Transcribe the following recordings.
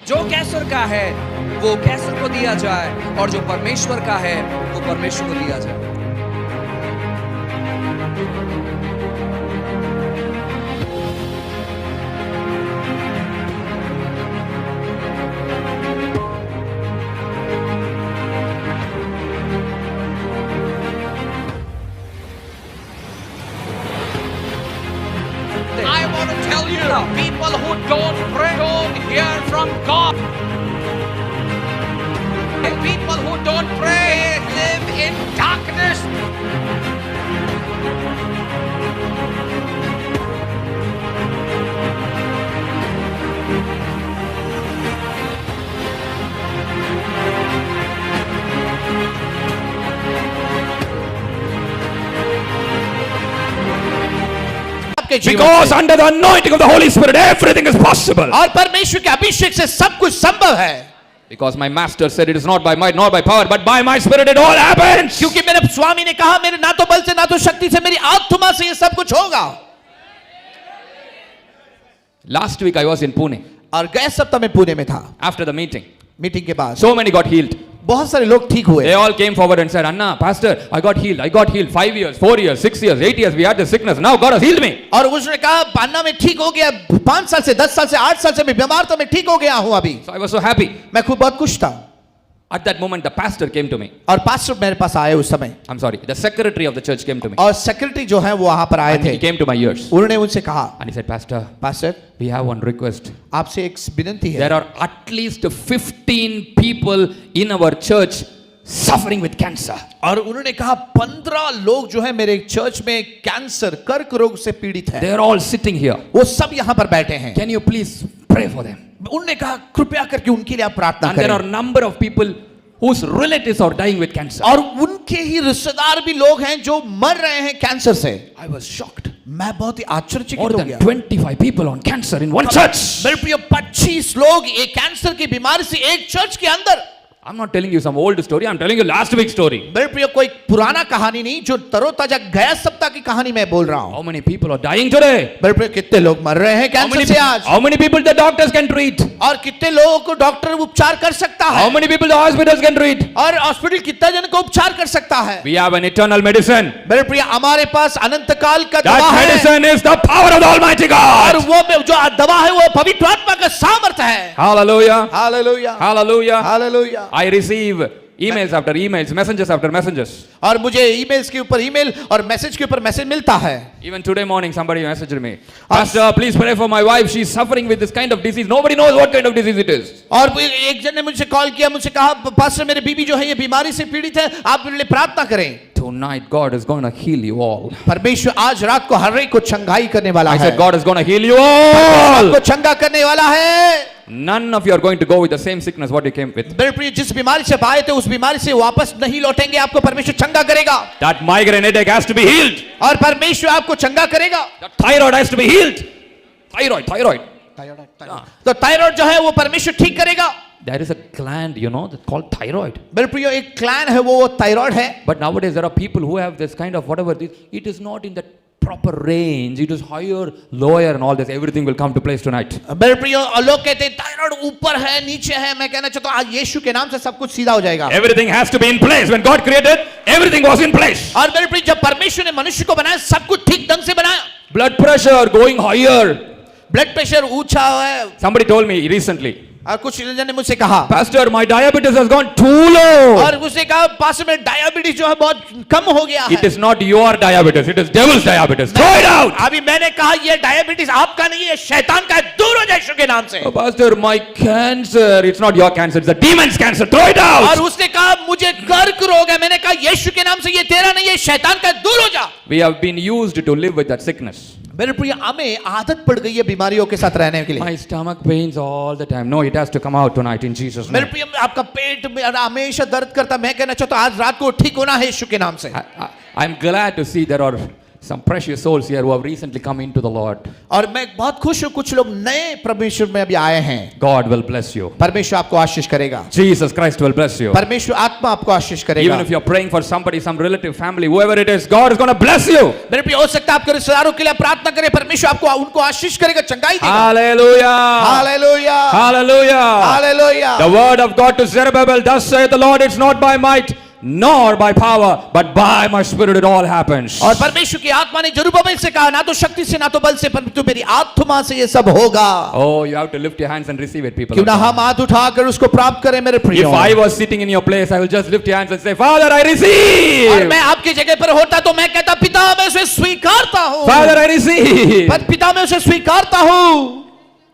जो कैसर का है वो कैसर को दिया जाए और जो परमेश्वर का है वो परमेश्वर को दिया जाए। I want to tell you, people who don't pray don't hear from God. People who don't pray live in darkness. Because under the anointing of the Holy Spirit, everything is possible. और परमेश्वर के अभिषेक से सब कुछ संभव है। Because my master said it is not by might nor by power, but by my spirit it all happens. क्योंकि मेरे स्वामी ने कहा मेरे ना तो बल से ना तो शक्ति से मेरी आत्मा से ये सब कुछ होगा। Last week I was in Pune. और गए सप्ताह में पुणे में था। After the meeting, मीटिंग के बाद so many got healed. बहुत सारे लोग ठीक हुए। They all came forward and said, Anna, Pastor, I got healed. 5 years, 4 years, 6 years, 8 years, we had this sickness. Now God has healed me. और उसने कहा अन्ना में ठीक हो गया, 5 साल से 10 साल से 8 साल से मैं बीमार था, मैं ठीक हो गया हूँ अभी। So I was so happy. मैं खूब बहुत खुश था। At that moment, the pastor came to me. और पास्टर मेरे पास आए उस समय। I'm sorry, the secretary of the church came to me. और सेक्रेटरी जो है वो वहां पर आए And he थे। came to my ears. उन्होंने उनसे कहा, And he said, Pastor, pastor we have one request. आपसे एक विनती है। There are at least 15 people in our church suffering with cancer. और उन्होंने कहा 15 लोग जो है मेरे चर्च में कैंसर कर्क रोग से पीड़ित हैं। They are all sitting here. वो सब यहाँ पर बैठे हैं। Can you please pray for them? उन्होंने कहा कृपया करके उनके लिए आप प्रार्थना And there are करें। number of people whose relatives are dying with cancer. और उनके ही रिश्तेदार भी लोग हैं जो मर रहे हैं कैंसर से। I was shocked. मैं बहुत ही More आश्चर्यचकित हो than गया। 25 people on cancer in one church. मेरे प्रिय 25 लोग एक कैंसर की बीमारी से एक चर्च के अंदर। I'm not telling you some old story. I'm telling you last week's story. मेरे प्रिय कोई पुराना कहानी नहीं, जो तरोताजा गया सप्ताह की कहानी मैं बोल रहा हूँ। How many people are dying today? मेरे प्रिय कितने लोग मर रहे हैं कैंसर से आज? How many people the doctors can treat? और कितने लोगों को डॉक्टर उपचार कर सकता है? How many people the hospitals can treat? और हॉस्पिटल कितना जन को उपचार कर सकता है? We have an eternal medicine. मेरे प्रिय हमारे पास अनंत काल का दवा That है। medicine is the power of the Almighty God. और वो जो दवा है वो पवित्र आत्मा का सामर्थ्य है। Hallelujah. Hallelujah Hallelujah. Hallelujah. I receive emails after emails, messages after messages. और मुझे ईमेल्स के ऊपर ईमेल और मैसेज के ऊपर मैसेज मिलता है। Even today morning somebody messaged me, Pastor, please pray for my wife. She's suffering with this kind of disease. Nobody knows what kind of disease it is. और एक जन ने मुझसे कॉल किया, मुझसे कहा पास्टर मेरे बीबी जो है ये बीमारी से पीड़ित है, आप मेरे लिए प्रार्थना करें। Tonight God is going to heal you all. परमेश्वर आज रात को हर एक को चंगाई करने वाला I है। said God is going to heal you all. आपको चंगा करने वाला है। None of you are going to go with the same sickness what you came with. मेरे प्रिय जिस बीमारी से आए थे उस बीमारी से वापस नहीं लौटेंगे, आपको परमेश्वर चंगा करेगा। That migraine headache has to be healed. और परमेश्वर आपको चंगा करेगा। That thyroid has to be healed. Thyroid. तो थायराइड जो है वो परमेश्वर ठीक करेगा। There is a gland, that's called thyroid. मेरे प्रिय एक ग्लैंड है वो थायराइड है। But nowadays there are people who have this kind of whatever this. It is not in the proper range. It is higher, lower, and all this. Everything will come to place tonight. मेरे प्रिय लोग कहते हैं thyroid ऊपर है नीचे है, मैं कहना चाहता हूँ आज यीशु के नाम से सब कुछ सीधा हो जाएगा। Everything has to be in place. When God created, everything was in place. और मेरे प्रिय जब परमेश्वर ने मनुष्य को बनाया सब कुछ ठीक ढंग से बनाया। Blood pressure going higher. Blood pressure ऊंचा है। Somebody told me recently, और कुछ जन ने मुझसे कहा, Pastor, my diabetes has gone too low. और उसने कहा पास में डायबिटीज जो है बहुत कम हो गया है। It is not your diabetes. It is devil's diabetes. Throw it out. अभी मैंने कहा ये डायबिटीज आपका नहीं है, शैतान का है, दूर हो जाए यीशु के नाम से। Oh, Pastor, my cancer. It's not your cancer. It's the demon's cancer. Throw it और out. उसने कहा मुझे कर्क रोग है, मैंने कहा यीशु के नाम से ये तेरा नहीं है, शैतान का है, दूर हो जा। We have been used to live with that sickness. मेरे प्रिय हमें आदत पड़ गई है बीमारियों के साथ रहने के लिए। My stomach pains all the time. No, it has to come out tonight in Jesus' मेरे name. प्रिय आपका पेट में हमेशा दर्द करता, मैं कहना चाहता हूँ आज रात को ठीक होना है यीशु के नाम से। I'm glad to see there are Some precious souls here who have recently come into the Lord. और मैं बहुत खुश हूँ, कुछ लोग नए परमेश्वर में अभी आए हैं। God will bless you. परमेश्वर आपको आशीष करेगा। Jesus Christ will bless you. परमेश्वर आत्मा आपको आशीष करेगा। Even if you're praying for somebody, some relative, family, whoever it is, God is going to bless you. मेरे प्रिय, हो सकता है आपके रिश्तेदारों के लिए प्रार्थना करें, परमेश्वर आपको उनको आशीष करेगा, चंगाई देगा। Hallelujah. Hallelujah, Hallelujah. Hallelujah. The word of God to Zerubbabel, thus saith the Lord, it's not by might nor by power, but by my spirit it all happens. और परमेश्वर की आत्मा ने जरुब्बाबेल से कहा, ना तो शक्ति से ना तो बल से, परंतु मेरी आत्मा से ये सब होगा। Oh, you have to lift your hands and receive it, people. क्यों ना हम हाथ उठाकर उसको प्राप्त करें मेरे प्रियो। If I was sitting in your place, I will just lift your hands and say, Father, I receive. और मैं आपकी जगह पर होता तो मैं कहता, पिता मैं उसे स्वीकारता हूँ। Father, I receive. पर पिता मैं उसे स्वीकारता हूँ।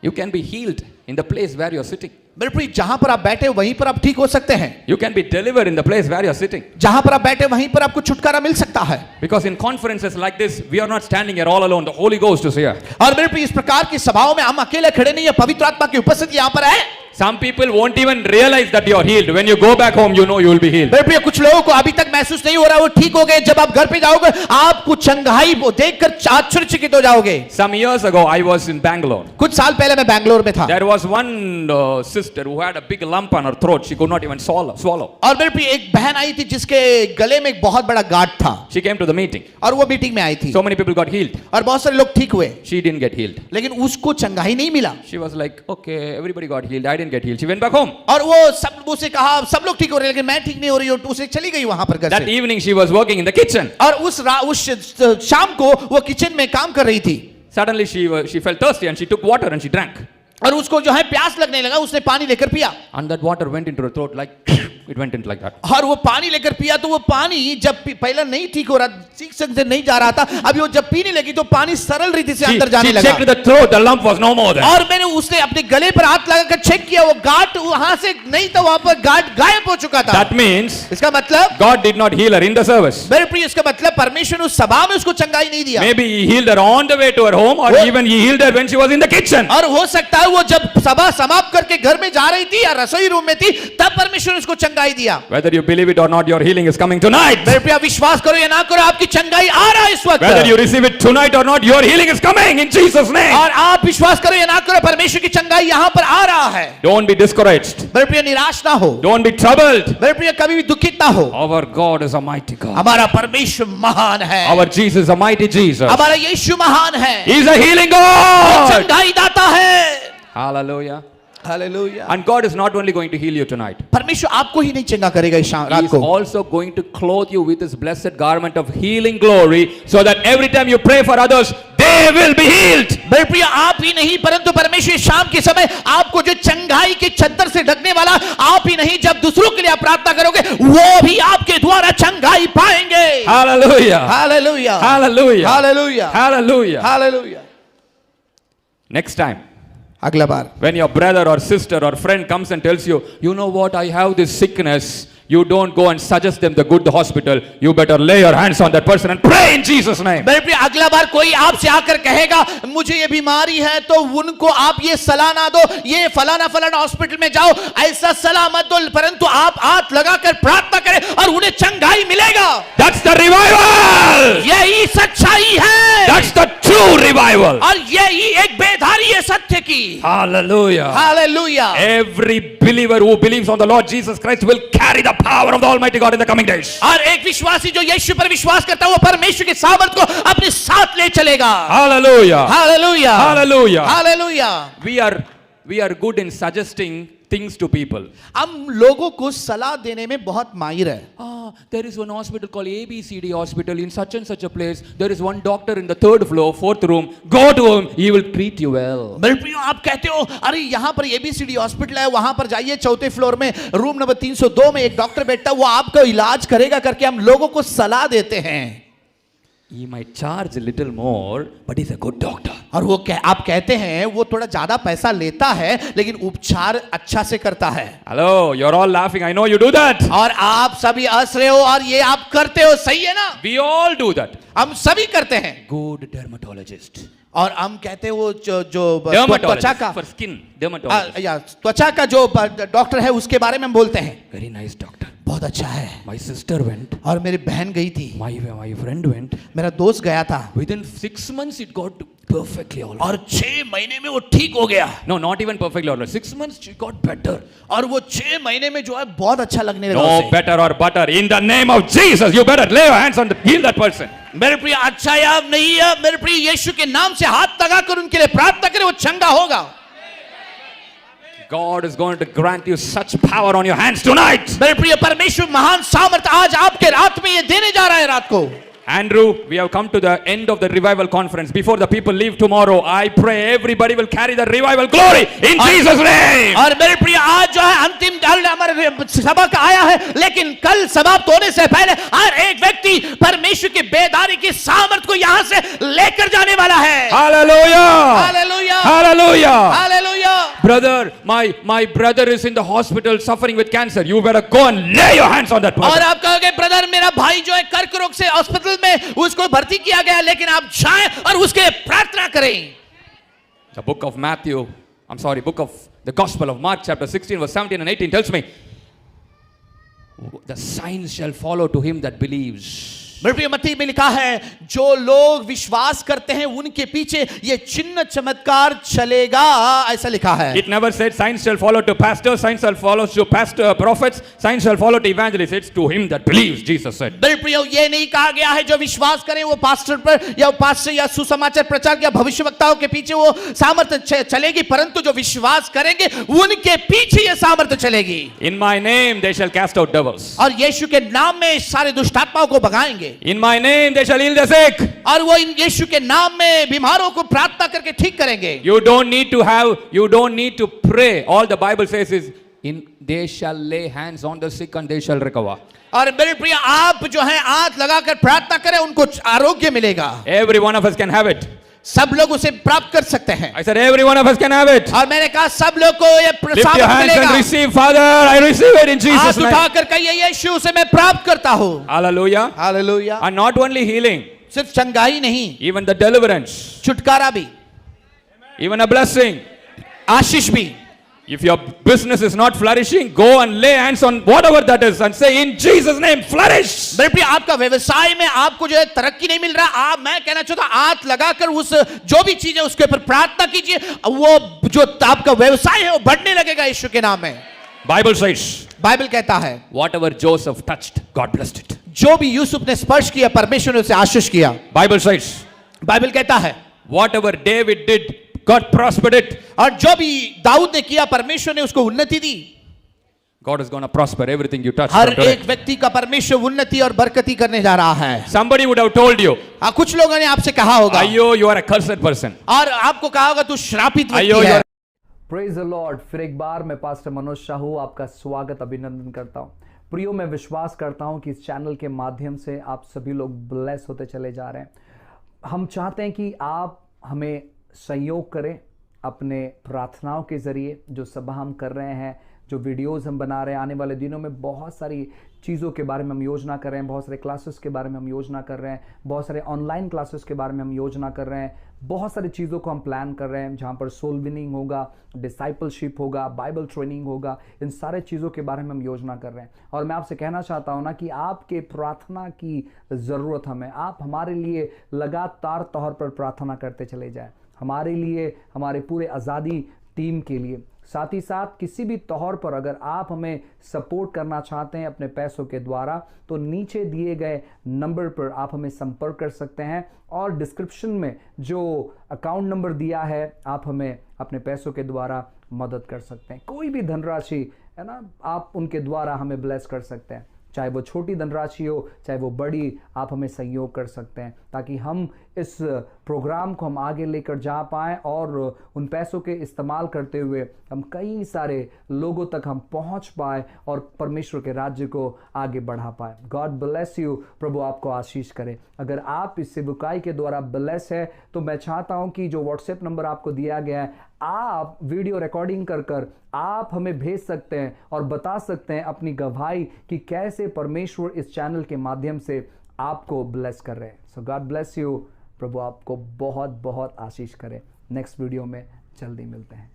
You can be healed in the place where you're sitting. मेरे प्रिय, जहां पर आप बैठे वहीं पर आप ठीक हो सकते हैं। You can be delivered in the place where you're sitting. जहां पर आप बैठे वहीं पर आपको छुटकारा मिल सकता है। Because in conferences like this, we are not standing here all alone. The Holy Ghost is here. और मेरे प्रिय, इस प्रकार की सभाओं में हम अकेले खड़े नहीं है, पवित्र आत्मा की उपस्थिति यहाँ पर है। Some people won't even realize that you're healed. When you go back home, you know you will be healed. मेरे प्रिय, कुछ लोगों को अभी तक महसूस नहीं हो रहा वो ठीक हो गए। जब आप घर पे जाओगे आपको चंगाई देखकर आश्चर्यचकित हो जाओगे। Some years ago, I was in Bangalore. कुछ साल पहले मैं बैंगलोर में था। There was one sister who had a big lump on her throat. She could not even swallow. और मेरे प्रिय, एक बहन आई थी जिसके गले में एक बहुत बड़ा गांठ था। She came to the meeting. और वो मीटिंग में आई थी। So many people got healed. और बहुत सारे लोग ठीक हुए। She didn't get healed. लेकिन उसको चंगाई नहीं मिला। She was like, okay, everybody got healed. I didn't get healed. She went back home. और वो सब उसे कहा सब लोग ठीक हो रहे हैं लेकिन मैं ठीक नहीं हो रही हूँ, उसे चली गई वहां पर घर That से। evening, she was working in the kitchen. और उस शाम को वो किचन में काम कर रही थी। Suddenly, she felt thirsty and she took water and she drank. और उसको जो है प्यास लगने लगा, उसने पानी लेकर पिया। And that water went into her throat like it went in like that. और वो पानी लेकर पिया तो वो पानी जब पहले नहीं ठीक हो रहा, ठीक से नहीं जा रहा था, अभी वो जब पीने लगी तो पानी सरल रीति से अंदर जाने She लगा। checked the throat. The lump was no more there. और मैंने उसने अपने गले पर हाथ लगाकर चेक किया, वो गांठ वहां से नहीं था, वहां पर गांठ गायब हो चुका था। That means इसका मतलब God did not heal her in the service. मेरे प्रिय, इसका मतलब परमेश्वर ने उस सभा में उसको चंगाई नहीं दिया। Maybe He healed her on the way to her home, or even He healed her when she was in the kitchen. और हो सकता है वो जब सभा समाप्त करके घर में जा रही थी या रसोई रूम में थी तब परमेश्वर ने उसको चंगाई दिया। Whether you believe it or not, your healing is coming tonight. मेरे प्रिय, विश्वास करो या ना करो, आपकी चंगाई आ रहा है इस वक्त। Whether you receive it tonight or not, your healing is coming in Jesus' name. और आप विश्वास करो या ना करो, परमेश्वर की चंगाई यहाँ पर आ रहा है। Don't be discouraged. मेरे प्रिय, निराश ना हो। Don't be troubled. मेरे प्रिय, कभी भी दुखित ना हो। Our God is a mighty God. हमारा परमेश्वर महान है। Our Jesus is a mighty Jesus. हमारा यीशु महान है। He's a healing God. चंगाई दाता है। Hallelujah. Hallelujah. And God is not only going to heal you tonight. परमेश्वर आपको ही नहीं चंगा करेगा इस He रात is को। also going to clothe you with His blessed garment of healing glory, so that every time you pray for others, they will be healed. मेरे प्रिय, आप ही नहीं परंतु परमेश्वर शाम के समय आपको जो चंगाई के चद्दर से ढकने वाला, आप ही नहीं, जब दूसरों के लिए आप प्रार्थना करोगे वो भी आपके द्वारा चंगाई पाएंगे। Hallelujah. Hallelujah, Hallelujah. Hallelujah, Hallelujah. Hallelujah. Next time, अगला बार when your brother or sister or friend comes and tells you, you know what, I have this sickness, you don't go and suggest them the good hospital. You better lay your hands on that person and pray in Jesus' name. मेरे प्रिय, अगला बार कोई आपसे आकर कहेगा मुझे ये बीमारी है, तो उनको आप ये सलाह ना दो, ये फलाना फलाना हॉस्पिटल में जाओ, ऐसा सलाह मत दो, परंतु आप हाथ लगाकर प्रार्थना करें और उन्हें चंगाई मिलेगा। That's the revival. यही सच्चाई है। That's the true revival. और यही एक बेधारी है सत्य की। Hallelujah. Hallelujah. Every believer who believes on the Lord Jesus Christ will carry the power of the Almighty God in the coming days. और एक विश्वासी जो यीशु पर विश्वास करता है वो परमेश्वर के सामर्थ को अपने साथ ले चलेगा। Hallelujah. Hallelujah, Hallelujah. Hallelujah. We are good in suggesting things to people. हम लोगों को सलाह देने में बहुत माहिर है। There is one hospital called ABCD Hospital in such and such a place. There is one doctor in the 3rd floor, 4th room. Go to him. He will treat you well. मेरे प्रियो, आप कहते हो अरे यहाँ पर ABCD hospital है, वहां पर जाइए, 4th फ्लोर में रूम नंबर 302 में एक डॉक्टर बैठा, वो आपका इलाज करेगा करके हम लोगों को सलाह देते हैं। He might charge a little more, but he's a good doctor. और वो आप कहते हैं वो थोड़ा ज्यादा पैसा लेता है लेकिन उपचार अच्छा से करता है। Hello, you're all laughing. I know you do that. और आप सभी हंस रहे हो और ये आप करते हो, सही है ना? We all do that. हम सभी करते हैं। Good dermatologist. और हम कहते हैं वो जो त्वचा Dermatologist का for skin. Dermatologist. या त्वचा का जो डॉक्टर है उसके बारे में हम बोलते हैं। Very nice doctor. बहुत अच्छा है। My sister went. और मेरी बहन गई थी, My friend went. मेरा दोस्त गया था, Within 6 months it got perfectly all right. और 6 महीने में वो ठीक हो गया। No, not even perfectly all right. 6 months she got better. और वो 6 महीने में जो है बहुत अच्छा लगने लगा No उसे। better or butter. In the name of Jesus, you better lay your hands on the heal that person. मेरे प्रिय अच्छा या नहीं है, मेरे प्रिय यीशु के नाम से हाथ लगाकर उनके लिए प्रार्थना करें, वो चंगा होगा। God is going to grant you such power on your hands tonight. मेरे प्रिय परमेश्वर महान सामर्थ आज आपके रात में ये देने जा रहा है रात को। Andrew, we have come to the end of the revival conference. Before the people leave tomorrow, I pray everybody will carry the revival glory in Jesus' name. और मेरे प्रिय आज जो है अंतिम हमारे सभा का आया है, लेकिन कल समाप्त होने से पहले हर एक व्यक्ति परमेश्वर की बेदारी की सामर्थ को यहाँ से लेकर जाने वाला है। Hallelujah! Hallelujah, Hallelujah! Hallelujah. Brother, my brother is in the hospital suffering with cancer. You better go and lay your hands on that और person. आप कहोगे ब्रदर मेरा भाई जो है कर्क रोग से हॉस्पिटल में उसको भर्ती किया गया, लेकिन आप जाएं और उसके प्रार्थना करें। The book of Matthew, book of the Gospel of Mark chapter 16 verse 17 and 18 tells me, the signs shall follow to him that believes. मेरे प्रिय मत्ती में लिखा है जो लोग विश्वास करते हैं उनके पीछे ये चिन्ह चमत्कार चलेगा, ऐसा लिखा है। It never said signs shall follow to pastors, signs shall follow to prophets, signs shall follow to evangelists. It's to him that believes, Jesus said. मेरे प्रिय ये नहीं कहा गया है जो विश्वास करें वो पास्टर पर या पास्टर या सुसमाचार प्रचार या भविष्यवक्ताओं के पीछे वो सामर्थ्य चलेगी, परंतु जो विश्वास करेंगे उनके पीछे ये सामर्थ्य चलेगी। In my name they shall cast out devils. और यीशु के नाम में सारे दुष्टात्माओं को भगाएंगे। In my name they shall heal the sick. और वो इन यीशु के नाम में बीमारों को प्रार्थना करके ठीक करेंगे। You don't need to pray. All the Bible says is they shall lay hands on the sick and they shall recover. और मेरे प्रिय आप जो है हाथ लगाकर प्रार्थना करें उनको आरोग्य मिलेगा। Every one of us can have it. सब लोग उसे प्राप्त कर सकते हैं। I said every one of us can have it. और मैंने कहा सब लोग को ये Lift your hands and receive, Father. I receive it in Jesus' हाथ name. उठाकर कहिए यीशु से मैं प्राप्त करता हूँ। Hallelujah. Hallelujah. And not only healing, सिर्फ चंगाई नहीं, even the deliverance, छुटकारा भी, even a blessing. आशीष भी। If your business is not flourishing, go and lay hands on whatever that is and say in Jesus' name, flourish. मेरे प्रिय आपका व्यवसाय में आपको जो है तरक्की नहीं मिल रहा, मैं कहना चाहता हूँ हाथ लगाकर उस जो भी चीज है उसके ऊपर प्रार्थना कीजिए, वो जो आपका व्यवसाय है वो बढ़ने लगेगा यीशु के नाम में। Bible says, बाइबल कहता है whatever Joseph touched, God blessed it. जो भी यूसुफ ने स्पर्श किया परमेश्वर ने उसे आशीष किया। Bible says, बाइबल कहता है whatever David did, God prospered it. और जो भी दाऊद ने किया परमेश्वर ने उसको उन्नति दी। God is going to prosper everything you touch. Her from today. एक व्यक्ति का परमेश्वर उन्नति और बरकती करने जा रहा है। Somebody would have told you, कुछ लोगों ने आपसे कहा होगा, Ayyo, you are a cursed person. और आपको कहा होगा तू श्रापित Ayyo, व्यक्ति you है। are praise the Lord. फिर एक बार मैं पास्टर मनोज शाहू आपका स्वागत अभिनंदन करता हूं। प्रियो, मैं विश्वास करता हूं कि इस चैनल के माध्यम से आप सभी लोग ब्लेस होते चले जा रहे हैं। हम चाहते हैं कि आप हमें सहयोग करें अपने प्रार्थनाओं के ज़रिए। जो सभा हम कर रहे हैं, जो वीडियोस हम बना रहे हैं, आने वाले दिनों में बहुत सारी चीज़ों के बारे में हम योजना कर रहे हैं, बहुत सारे क्लासेस के बारे में हम योजना कर रहे हैं, बहुत सारे ऑनलाइन क्लासेस के बारे में हम योजना कर रहे हैं, बहुत सारी चीज़ों को हम प्लान कर रहे हैं जहाँ पर सोल विनिंग होगा, डिसाइपलशिप होगा, बाइबल ट्रेनिंग होगा। इन सारे चीज़ों के बारे में हम योजना कर रहे हैं। और मैं आपसे कहना चाहता हूँ ना कि आपके प्रार्थना की ज़रूरत हमें, आप हमारे लिए लगातार तौर पर प्रार्थना करते चले जाएं, हमारे लिए, हमारे पूरे आज़ादी टीम के लिए। साथ ही साथ किसी भी तौर पर अगर आप हमें सपोर्ट करना चाहते हैं अपने पैसों के द्वारा, तो नीचे दिए गए नंबर पर आप हमें संपर्क कर सकते हैं, और डिस्क्रिप्शन में जो अकाउंट नंबर दिया है आप हमें अपने पैसों के द्वारा मदद कर सकते हैं। कोई भी धनराशि है ना, आप उनके द्वारा हमें ब्लेस कर सकते हैं, चाहे वो छोटी धनराशि हो चाहे वो बड़ी, आप हमें सहयोग कर सकते हैं ताकि हम इस प्रोग्राम को हम आगे लेकर जा पाएँ और उन पैसों के इस्तेमाल करते हुए हम कई सारे लोगों तक हम पहुंच पाए और परमेश्वर के राज्य को आगे बढ़ा पाए। God bless you. प्रभु आपको आशीष करे। अगर आप इस सेवकाई के द्वारा ब्लेस है तो मैं चाहता हूं कि जो व्हाट्सएप नंबर आपको दिया गया है, आप वीडियो रिकॉर्डिंग कर आप हमें भेज सकते हैं और बता सकते हैं अपनी गवाही कि कैसे परमेश्वर इस चैनल के माध्यम से आपको ब्लेस कर रहे हैं। सो गॉड ब्लेस यू। प्रभु आपको बहुत बहुत आशीष करे। नेक्स्ट वीडियो में जल्दी मिलते हैं।